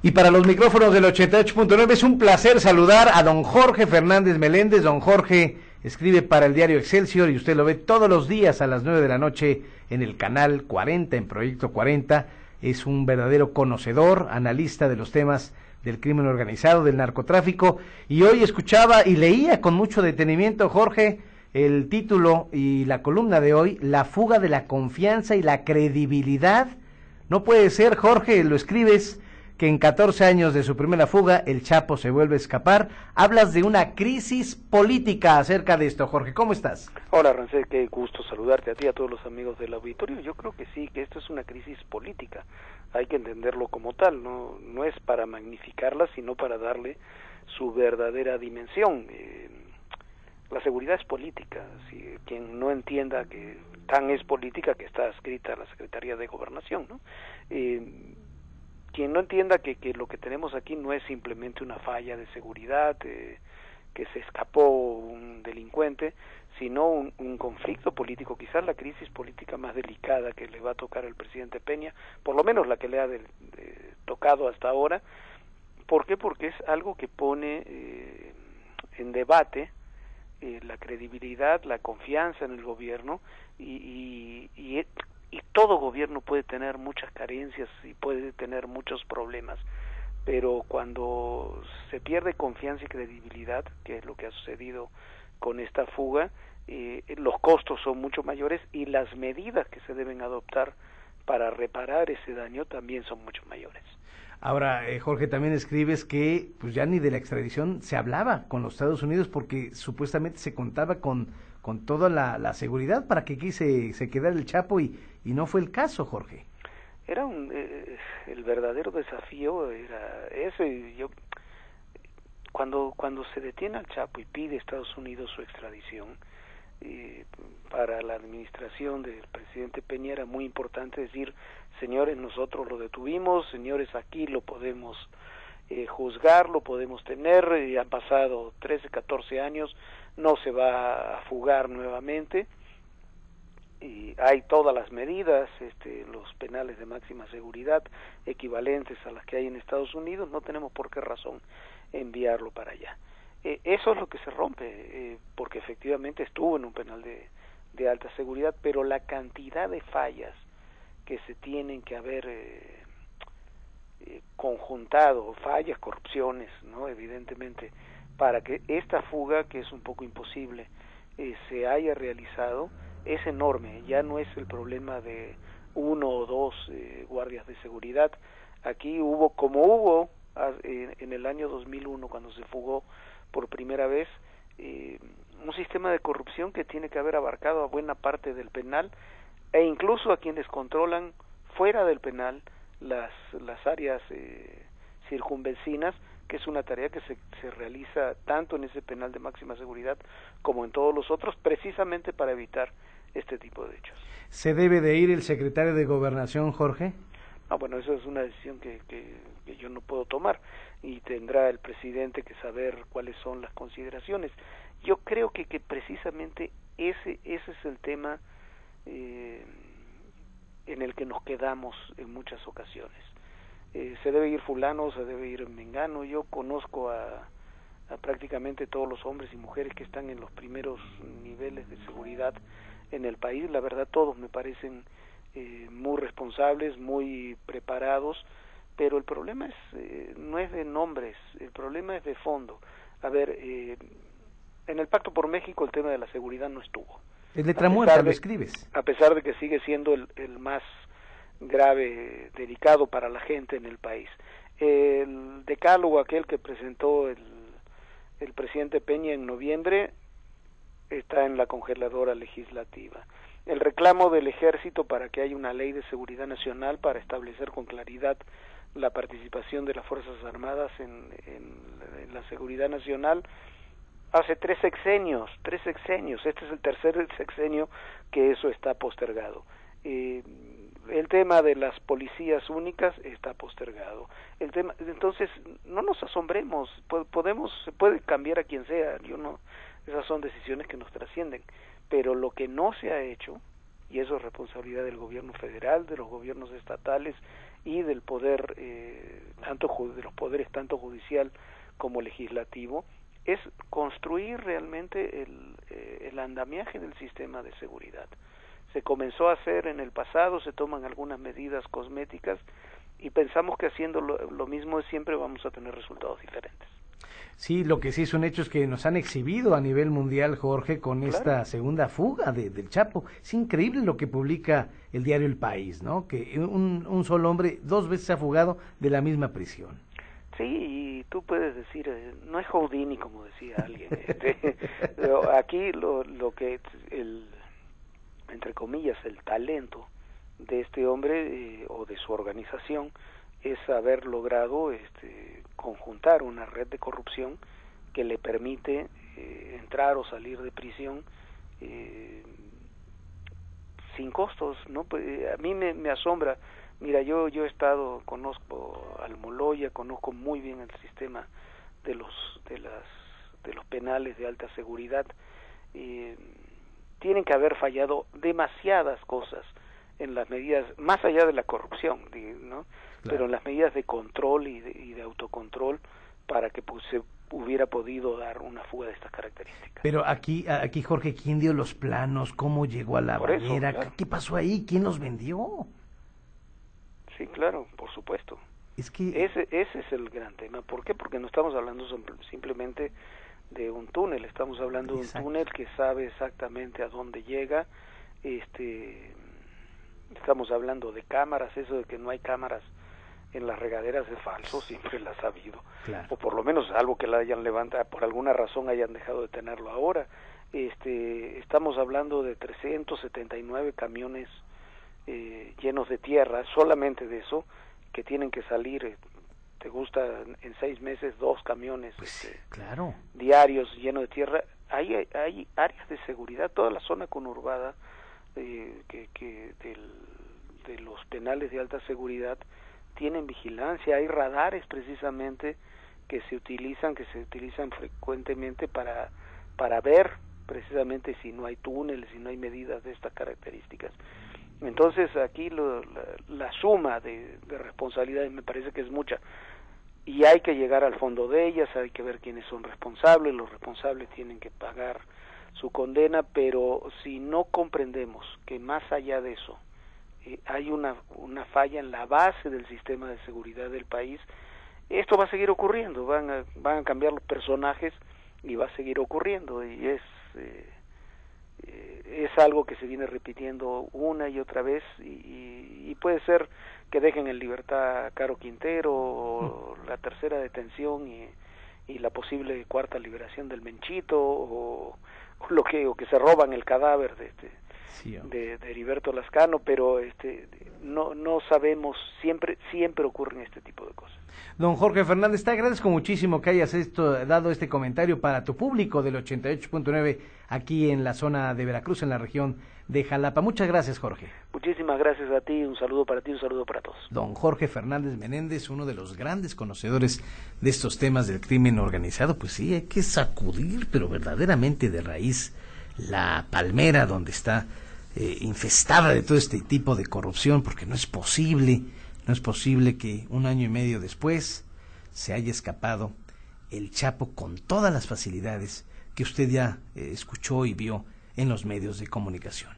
Y para los micrófonos del 88.9 es un placer saludar a don Jorge Fernández Meléndez. Don Jorge escribe para el diario Excelsior y usted lo ve todos los días a las 9 de la noche en el canal 40, en Proyecto 40. Es un verdadero conocedor, analista de los temas del crimen organizado, del narcotráfico. Y hoy escuchaba y leía con mucho detenimiento, Jorge, el título y la columna de hoy: La fuga de la confianza y la credibilidad. No puede ser, Jorge, lo escribes, que en 14 años de su primera fuga, el Chapo se vuelve a escapar. Hablas de una crisis política acerca de esto, Jorge. ¿Cómo estás? Hola, Rancel, qué gusto saludarte a ti y a todos los amigos del auditorio. Yo creo que sí, que esto es una crisis política. Hay que entenderlo como tal, no es para magnificarla, sino para darle su verdadera dimensión. La seguridad es política. Si quien no entienda que tan es política que está adscrita a la Secretaría de Gobernación, ¿no? Quien no entienda que lo que tenemos aquí no es simplemente una falla de seguridad, que se escapó un delincuente, sino un conflicto político, quizás la crisis política más delicada que le va a tocar al presidente Peña, por lo menos la que le ha tocado hasta ahora. ¿Por qué? Porque es algo que pone en debate la credibilidad, la confianza en el gobierno, y todo gobierno puede tener muchas carencias y puede tener muchos problemas, pero cuando se pierde confianza y credibilidad, que es lo que ha sucedido con esta fuga, los costos son mucho mayores y las medidas que se deben adoptar para reparar ese daño también son mucho mayores. Ahora, Jorge, también escribes que pues ya ni de la extradición se hablaba con los Estados Unidos porque supuestamente se contaba con toda la seguridad para que aquí se quedara el Chapo y no fue el caso, Jorge. Era el verdadero desafío era ese. Cuando se detiene al Chapo y pide a Estados Unidos su extradición, para la administración del presidente Peña era muy importante decir: señores, nosotros lo detuvimos, señores, aquí lo podemos juzgar, lo podemos tener, han pasado 13, 14 años, no se va a fugar nuevamente, y hay todas las medidas, los penales de máxima seguridad equivalentes a las que hay en Estados Unidos, no tenemos por qué razón enviarlo para allá. Eso es lo que se rompe, porque efectivamente estuvo en un penal de alta seguridad, pero la cantidad de fallas que se tienen que haber conjuntado, fallas, corrupciones, ¿no? Evidentemente, para que esta fuga, que es un poco imposible, se haya realizado, es enorme. Ya no es el problema de uno o dos guardias de seguridad. Aquí hubo en el año 2001, cuando se fugó por primera vez, un sistema de corrupción que tiene que haber abarcado a buena parte del penal e incluso a quienes controlan fuera del penal las áreas circunvecinas, que es una tarea que se realiza tanto en ese penal de máxima seguridad como en todos los otros, precisamente para evitar este tipo de hechos. ¿Se debe de ir el secretario de Gobernación, Jorge? No, bueno, eso es una decisión que yo no puedo tomar, y tendrá el presidente que saber cuáles son las consideraciones. Yo creo que precisamente ese es el tema en el que nos quedamos en muchas ocasiones. Se debe ir fulano, se debe ir mengano. Yo conozco a prácticamente todos los hombres y mujeres que están en los primeros niveles de seguridad en el país. La verdad, todos me parecen muy responsables, muy preparados, pero el problema no es de nombres, el problema es de fondo. A ver, en el Pacto por México el tema de la seguridad no estuvo. Es letra muerta, lo escribes. A pesar de que sigue siendo el más grave, delicado para la gente en el país. El decálogo, aquel que presentó el presidente Peña en noviembre, está en la congeladora legislativa. El reclamo del ejército para que haya una ley de seguridad nacional para establecer con claridad la participación de las Fuerzas Armadas en la seguridad nacional, hace tres sexenios, este es el tercer sexenio que eso está postergado. El tema de las policías únicas está postergado. Entonces, no nos asombremos, se puede cambiar a quien sea, esas son decisiones que nos trascienden, pero lo que no se ha hecho, y eso es responsabilidad del gobierno federal, de los gobiernos estatales y del poder, de los poderes tanto judicial como legislativo, es construir realmente el andamiaje del sistema de seguridad. Se comenzó a hacer en el pasado, se toman algunas medidas cosméticas y pensamos que haciendo lo mismo siempre vamos a tener resultados diferentes. Sí, lo que sí es un hecho es que nos han exhibido a nivel mundial, Jorge, con esta segunda fuga del Chapo. Es increíble lo que publica el diario El País, ¿no? Que un solo hombre 2 veces se ha fugado de la misma prisión. Sí, y tú puedes decir, no es Houdini, como decía alguien. Pero aquí lo que entre comillas, el talento de este hombre o de su organización es haber logrado conjuntar una red de corrupción que le permite entrar o salir de prisión sin costos, ¿no? A mí me asombra. Mira, yo he estado, conozco Almoloya, conozco muy bien el sistema de los penales de alta seguridad. Tienen que haber fallado demasiadas cosas en las medidas, más allá de la corrupción, ¿no? Claro. Pero en las medidas de control y de autocontrol para que se hubiera podido dar una fuga de estas características. Pero aquí Jorge, ¿quién dio los planos? ¿Cómo llegó a la bañera? Claro. ¿Qué pasó ahí? ¿Quién los vendió? Sí, claro, por supuesto. Es que ese es el gran tema. ¿Por qué? Porque no estamos hablando simplemente de un túnel, estamos hablando de un túnel que sabe exactamente a dónde llega. Estamos hablando de cámaras, eso de que no hay cámaras en las regaderas es falso, siempre las ha habido. Claro. O por lo menos algo que la hayan levantado, por alguna razón hayan dejado de tenerlo ahora. Estamos hablando de 379 camiones llenos de tierra, solamente de eso, que tienen que salir, te gusta, en 6 meses 2 camiones claro, diarios llenos de tierra. Hay áreas de seguridad, toda la zona conurbada de los penales de alta seguridad tienen vigilancia, hay radares precisamente que se utilizan frecuentemente para ver precisamente si no hay túneles, si no hay medidas de estas características. Entonces aquí la suma de responsabilidades me parece que es mucha y hay que llegar al fondo de ellas, hay que ver quiénes son responsables, los responsables tienen que pagar su condena, pero si no comprendemos que más allá de eso hay una falla en la base del sistema de seguridad del país, esto va a seguir ocurriendo, van a cambiar los personajes y va a seguir ocurriendo, y es algo que se viene repitiendo una y otra vez, y puede ser que dejen en libertad a Caro Quintero, o la tercera detención y la posible cuarta liberación del Menchito, o que se roban el cadáver de Heriberto Lascano, pero no sabemos, siempre ocurren este tipo de cosas. Don Jorge Fernández, te agradezco muchísimo que hayas dado este comentario para tu público del 88.9 aquí en la zona de Veracruz, en la región de Jalapa. Muchas gracias, Jorge. Muchísimas gracias a ti, un saludo para ti, un saludo para todos. Don Jorge Fernández Menéndez, uno de los grandes conocedores de estos temas del crimen organizado. Pues sí, hay que sacudir, pero verdaderamente de raíz, la palmera donde está infestada de todo este tipo de corrupción, porque no es posible que 1 año y medio después se haya escapado el Chapo con todas las facilidades que usted ya escuchó y vio en los medios de comunicación.